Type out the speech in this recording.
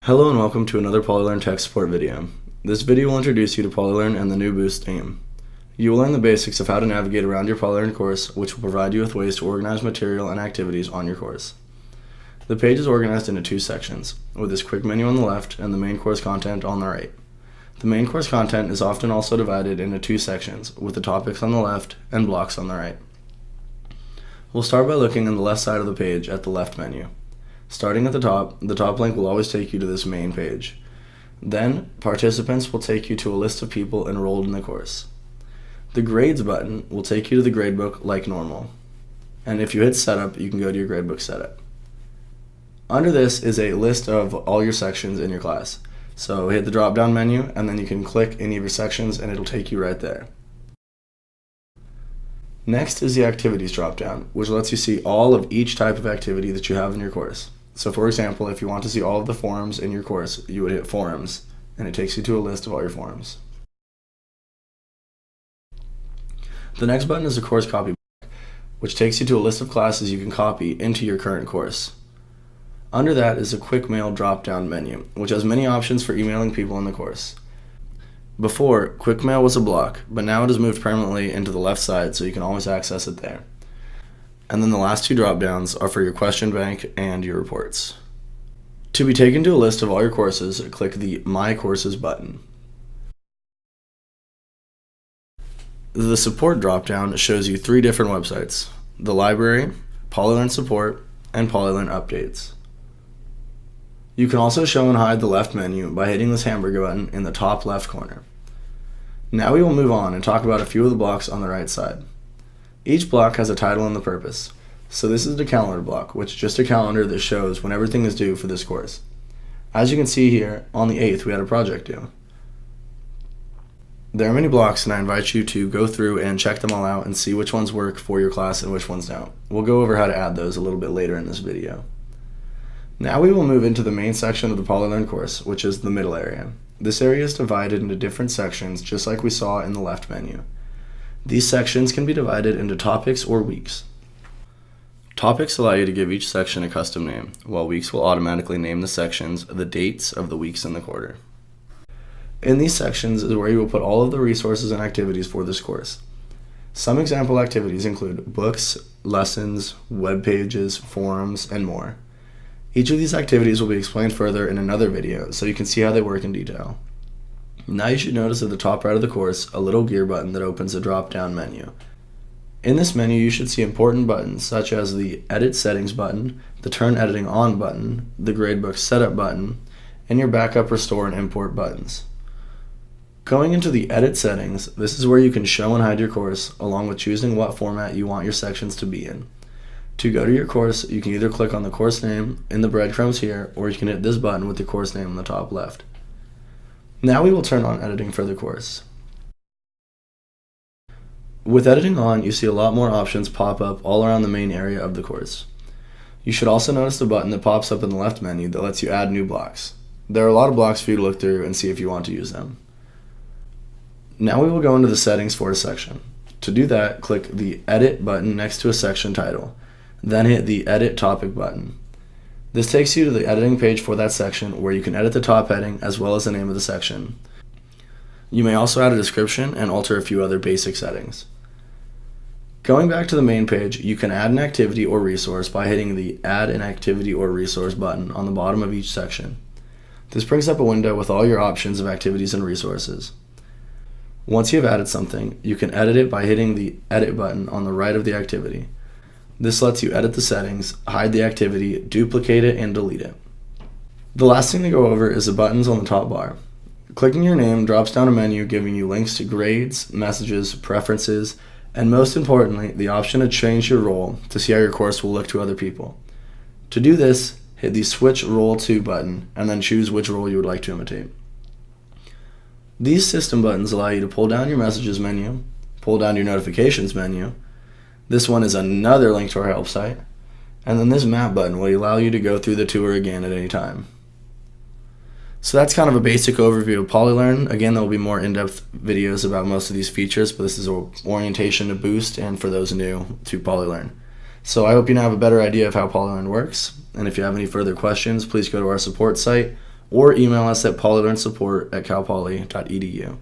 Hello and welcome to another PolyLearn tech support video. This video will introduce you to PolyLearn and the new Boost theme. You will learn the basics of how to navigate around your PolyLearn course, which will provide you with ways to organize material and activities on your course. The page is organized into two sections, with this quick menu on the left and the main course content on the right. The main course content is often also divided into two sections, with the topics on the left and blocks on the right. We'll start by looking on the left side of the page at the left menu. Starting at the top link will always take you to this main page. Then, participants will take you to a list of people enrolled in the course. The grades button will take you to the gradebook like normal. And if you hit setup, you can go to your gradebook setup. Under this is a list of all your sections in your class. So hit the drop down menu and then you can click any of your sections and it'll take you right there. Next is the activities drop down, which lets you see all of each type of activity that you have in your course. So for example, if you want to see all of the forums in your course, you would hit forums, and it takes you to a list of all your forums. The next button is the course copy block, which takes you to a list of classes you can copy into your current course. Under that is a quick mail drop-down menu, which has many options for emailing people in the course. Before, quick mail was a block, but now it has moved permanently into the left side so you can always access it there. And then the last two drop-downs are for your question bank and your reports. To be taken to a list of all your courses, click the My Courses button. The support drop-down shows you three different websites: the library, PolyLearn support, and PolyLearn updates. You can also show and hide the left menu by hitting this hamburger button in the top left corner. Now we will move on and talk about a few of the blocks on the right side. Each block has a title and the purpose. So this is the calendar block, which is just a calendar that shows when everything is due for this course. As you can see here, on the 8th we had a project due. There are many blocks and I invite you to go through and check them all out and see which ones work for your class and which ones don't. We'll go over how to add those a little bit later in this video. Now we will move into the main section of the PolyLearn course, which is the middle area. This area is divided into different sections, just like we saw in the left menu. These sections can be divided into topics or weeks. Topics allow you to give each section a custom name, while weeks will automatically name the sections the dates of the weeks in the quarter. In these sections is where you will put all of the resources and activities for this course. Some example activities include books, lessons, web pages, forums, and more. Each of these activities will be explained further in another video so you can see how they work in detail. Now you should notice at the top right of the course a little gear button that opens a drop-down menu. In this menu you should see important buttons such as the Edit Settings button, the Turn Editing On button, the Gradebook Setup button, and your Backup, Restore, and Import buttons. Going into the Edit Settings, this is where you can show and hide your course along with choosing what format you want your sections to be in. To go to your course, you can either click on the course name in the breadcrumbs here, or you can hit this button with the course name on the top left. Now we will turn on editing for the course. With editing on, you see a lot more options pop up all around the main area of the course. You should also notice the button that pops up in the left menu that lets you add new blocks. There are a lot of blocks for you to look through and see if you want to use them. Now we will go into the settings for a section. To do that, click the Edit button next to a section title, then hit the Edit Topic button. This takes you to the editing page for that section where you can edit the top heading as well as the name of the section. You may also add a description and alter a few other basic settings. Going back to the main page, you can add an activity or resource by hitting the Add an Activity or Resource button on the bottom of each section. This brings up a window with all your options of activities and resources. Once you have added something, you can edit it by hitting the Edit button on the right of the activity. This lets you edit the settings, hide the activity, duplicate it, and delete it. The last thing to go over is the buttons on the top bar. Clicking your name drops down a menu giving you links to grades, messages, preferences, and most importantly, the option to change your role to see how your course will look to other people. To do this, hit the Switch Role To button and then choose which role you would like to imitate. These system buttons allow you to pull down your messages menu, pull down your notifications menu. This one is another link to our help site. And then this map button will allow you to go through the tour again at any time. So that's kind of a basic overview of PolyLearn. Again, there will be more in-depth videos about most of these features, but this is an orientation to Boost and for those new to PolyLearn. So I hope you now have a better idea of how PolyLearn works. And if you have any further questions, please go to our support site or email us at polylearnsupport@calpoly.edu.